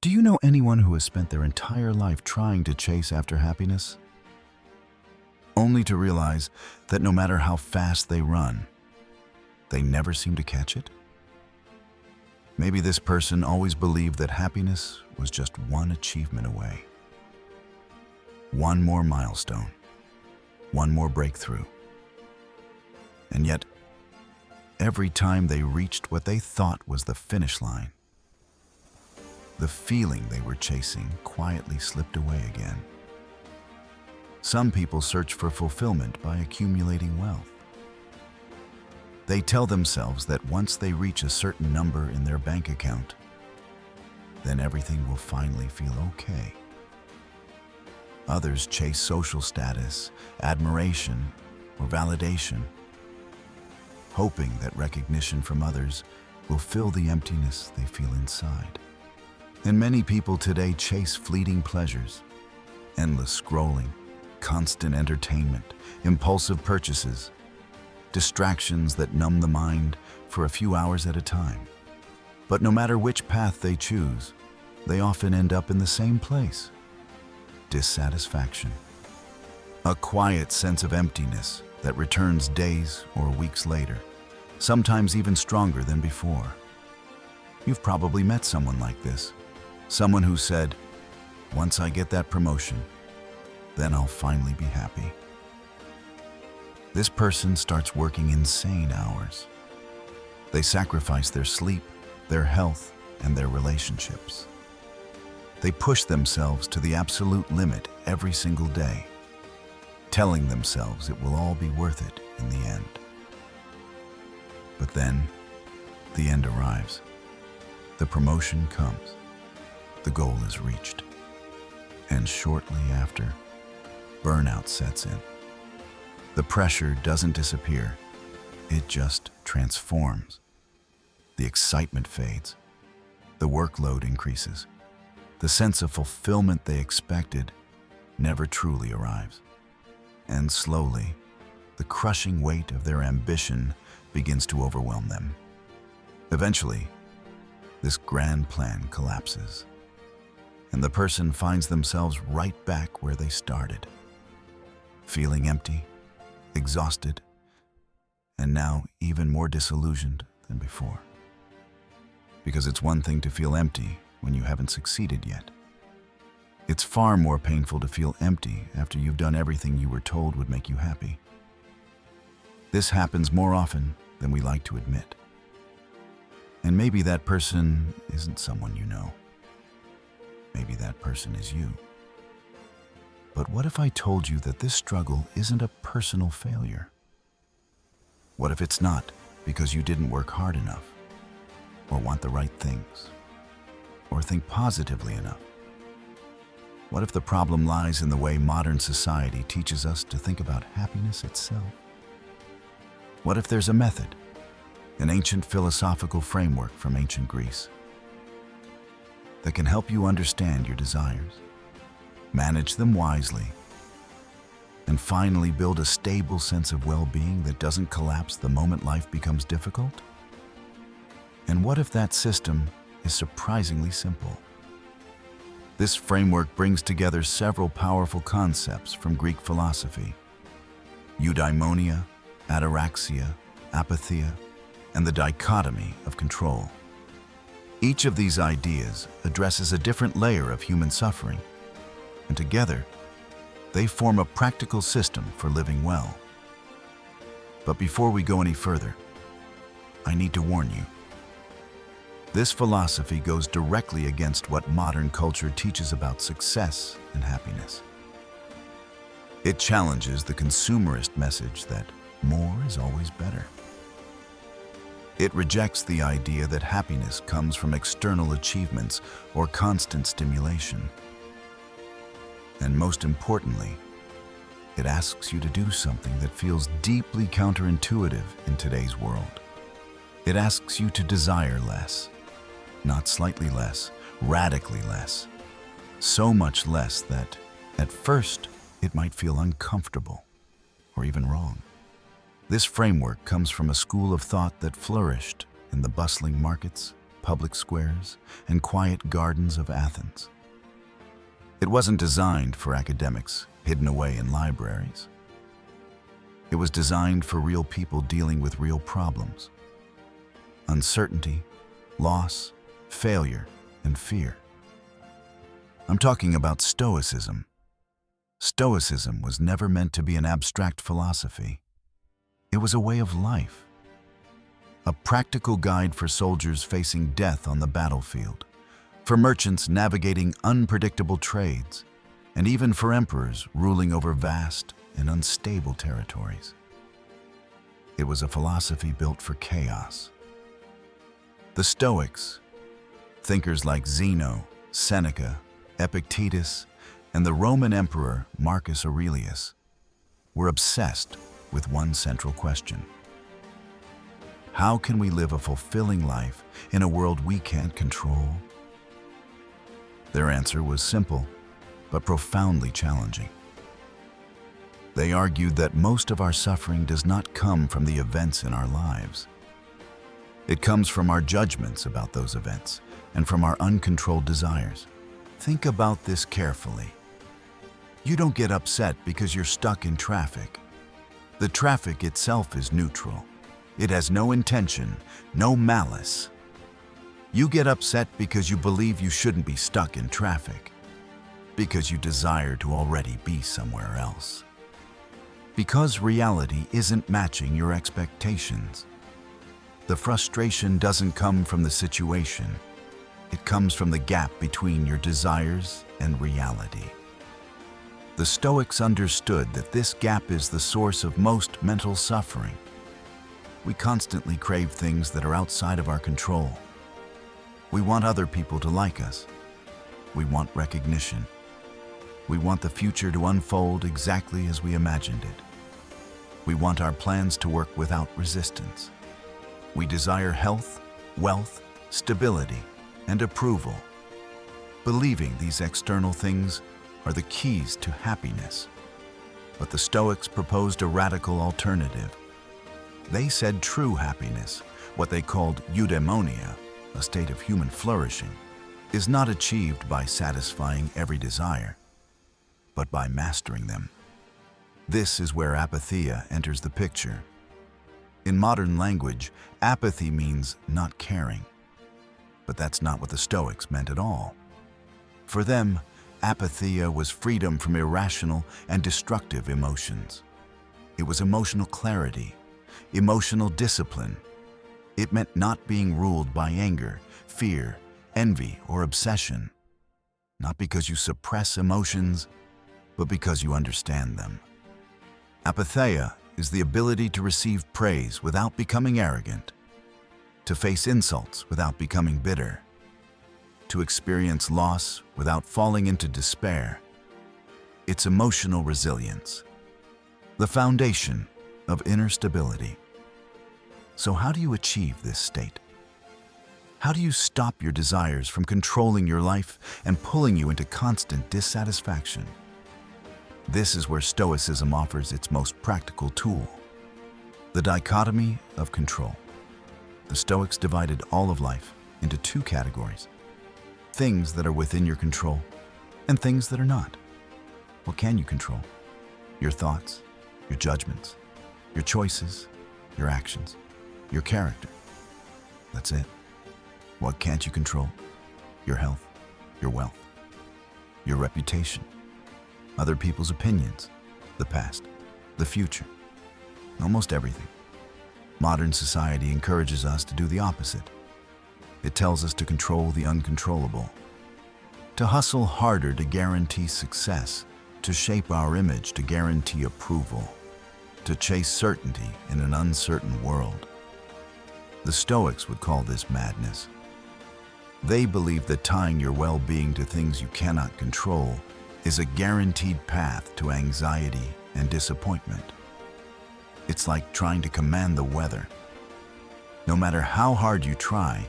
Do you know anyone who has spent their entire life trying to chase after happiness, only to realize that no matter how fast they run, they never seem to catch it? Maybe this person always believed that happiness was just one achievement away. One more milestone, one more breakthrough. And yet, every time they reached what they thought was the finish line, the feeling they were chasing quietly slipped away again. Some people search for fulfillment by accumulating wealth. They tell themselves that once they reach a certain number in their bank account, then everything will finally feel okay. Others chase social status, admiration, or validation, hoping that recognition from others will fill the emptiness they feel inside. And many people today chase fleeting pleasures, endless scrolling, constant entertainment, impulsive purchases, distractions that numb the mind for a few hours at a time. But no matter which path they choose, they often end up in the same place: dissatisfaction. A quiet sense of emptiness that returns days or weeks later, sometimes even stronger than before. You've probably met someone like this. Someone who said, "Once I get that promotion, then I'll finally be happy." This person starts working insane hours. They sacrifice their sleep, their health, and their relationships. They push themselves to the absolute limit every single day, telling themselves it will all be worth it in the end. But then, the end arrives. The promotion comes. The goal is reached. And shortly after, burnout sets in. The pressure doesn't disappear, it just transforms. The excitement fades. The workload increases. The sense of fulfillment they expected never truly arrives. And slowly, the crushing weight of their ambition begins to overwhelm them. Eventually, this grand plan collapses, and the person finds themselves right back where they started, feeling empty, exhausted, and now even more disillusioned than before. Because it's one thing to feel empty when you haven't succeeded yet. It's far more painful to feel empty after you've done everything you were told would make you happy. This happens more often than we like to admit. And maybe that person isn't someone you know. Maybe that person is you. But what if I told you that this struggle isn't a personal failure? What if it's not because you didn't work hard enough, or want the right things, or think positively enough? What if the problem lies in the way modern society teaches us to think about happiness itself? What if there's a method, an ancient philosophical framework from ancient Greece, that can help you understand your desires, manage them wisely, and finally build a stable sense of well-being that doesn't collapse the moment life becomes difficult? And what if that system is surprisingly simple? This framework brings together several powerful concepts from Greek philosophy: Eudaimonia, ataraxia, apatheia, and the dichotomy of control. Each of these ideas addresses a different layer of human suffering, and together, they form a practical system for living well. But before we go any further, I need to warn you. This philosophy goes directly against what modern culture teaches about success and happiness. It challenges the consumerist message that more is always better. It rejects the idea that happiness comes from external achievements or constant stimulation. And most importantly, it asks you to do something that feels deeply counterintuitive in today's world. It asks you to desire less, not slightly less, radically less. So much less that, at first, it might feel uncomfortable or even wrong. This framework comes from a school of thought that flourished in the bustling markets public squares and quiet gardens of Athens. It wasn't designed for academics hidden away in libraries. It was designed for real people dealing with real problems: uncertainty, loss, failure, and fear. I'm talking about Stoicism. Stoicism was never meant to be an abstract philosophy. It was a way of life, a practical guide for soldiers facing death on the battlefield, for merchants navigating unpredictable trades, and even for emperors ruling over vast and unstable territories. It was a philosophy built for chaos. The Stoics, thinkers like Zeno, Seneca, Epictetus, and the Roman Emperor Marcus Aurelius, were obsessed with one central question: how can we live a fulfilling life in a world we can't control? Their answer was simple, but profoundly challenging. They argued that most of our suffering does not come from the events in our lives. It comes from our judgments about those events and from our uncontrolled desires. Think about this carefully. You don't get upset because you're stuck in traffic. The traffic itself is neutral. It has no intention, no malice. You get upset because you believe you shouldn't be stuck in traffic, because you desire to already be somewhere else. Because reality isn't matching your expectations. The frustration doesn't come from the situation. It comes from the gap between your desires and reality. The Stoics understood that this gap is the source of most mental suffering. We constantly crave things that are outside of our control. We want other people to like us. We want recognition. We want the future to unfold exactly as we imagined it. We want our plans to work without resistance. We desire health, wealth, stability, and approval, believing these external things are the keys to happiness. But the Stoics proposed a radical alternative. They said true happiness, what they called Eudaimonia, a state of human flourishing, is not achieved by satisfying every desire, but by mastering them. This is where apatheia enters the picture. In modern language, apathy means not caring. But that's not what the Stoics meant at all. For them, apatheia was freedom from irrational and destructive emotions. It was emotional clarity, emotional discipline. It meant not being ruled by anger, fear, envy, or obsession. Not because you suppress emotions, but because you understand them. Apatheia is the ability to receive praise without becoming arrogant, to face insults without becoming bitter, to experience loss without falling into despair. It's emotional resilience, the foundation of inner stability. So how do you achieve this state? How do you stop your desires from controlling your life and pulling you into constant dissatisfaction? This is where Stoicism offers its most practical tool: the dichotomy of control. The Stoics divided all of life into two categories: things that are within your control and things that are not. What can you control? Your thoughts, your judgments, your choices, your actions, your character. That's it. What can't you control? Your health, your wealth, your reputation, other people's opinions, the past, the future, almost everything. Modern society encourages us to do the opposite. It tells us to control the uncontrollable, to hustle harder to guarantee success, to shape our image to guarantee approval, to chase certainty in an uncertain world. The Stoics would call this madness. They believe that tying your well-being to things you cannot control is a guaranteed path to anxiety and disappointment. It's like trying to command the weather. No matter how hard you try,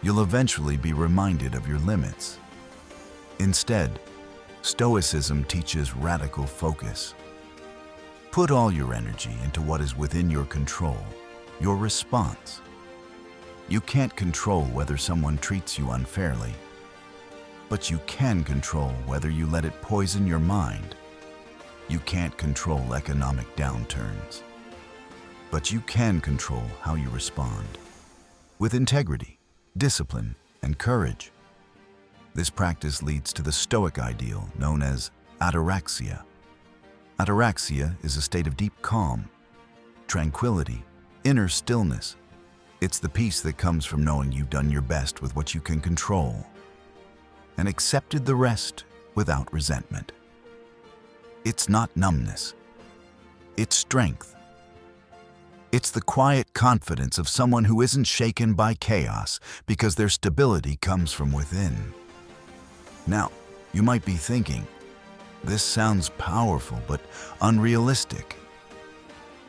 you'll eventually be reminded of your limits. Instead, Stoicism teaches radical focus. Put all your energy into what is within your control, your response. You can't control whether someone treats you unfairly, but you can control whether you let it poison your mind. You can't control economic downturns, but you can control how you respond. With integrity, discipline, and courage. This practice leads to the Stoic ideal known as ataraxia. Ataraxia is a state of deep calm, tranquility, inner stillness. It's the peace that comes from knowing you've done your best with what you can control and accepted the rest without resentment. It's not numbness. It's strength. It's the quiet confidence of someone who isn't shaken by chaos because their stability comes from within. Now, you might be thinking, this sounds powerful but unrealistic.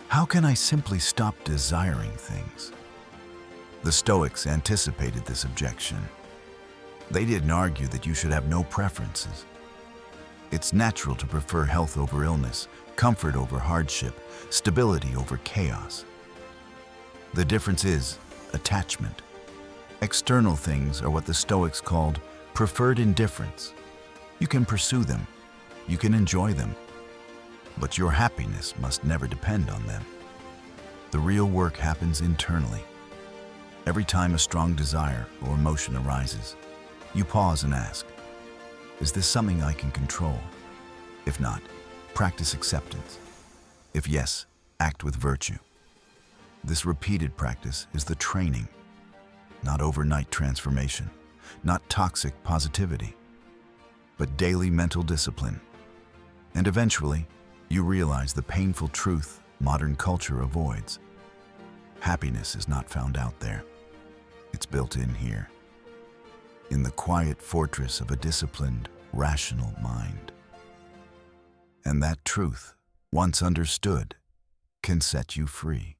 How can I simply stop desiring things? The Stoics anticipated this objection. They didn't argue that you should have no preferences. It's natural to prefer health over illness, comfort over hardship, stability over chaos. The difference is attachment. External things are what the Stoics called preferred indifference. You can pursue them, you can enjoy them, but your happiness must never depend on them. The real work happens internally. Every time a strong desire or emotion arises, you pause and ask, is this something I can control? If not, practice acceptance. If yes, act with virtue. This repeated practice is the training, not overnight transformation, not toxic positivity, but daily mental discipline. And eventually, you realize the painful truth modern culture avoids. Happiness is not found out there. It's built in here, in the quiet fortress of a disciplined, rational mind. And that truth, once understood, can set you free.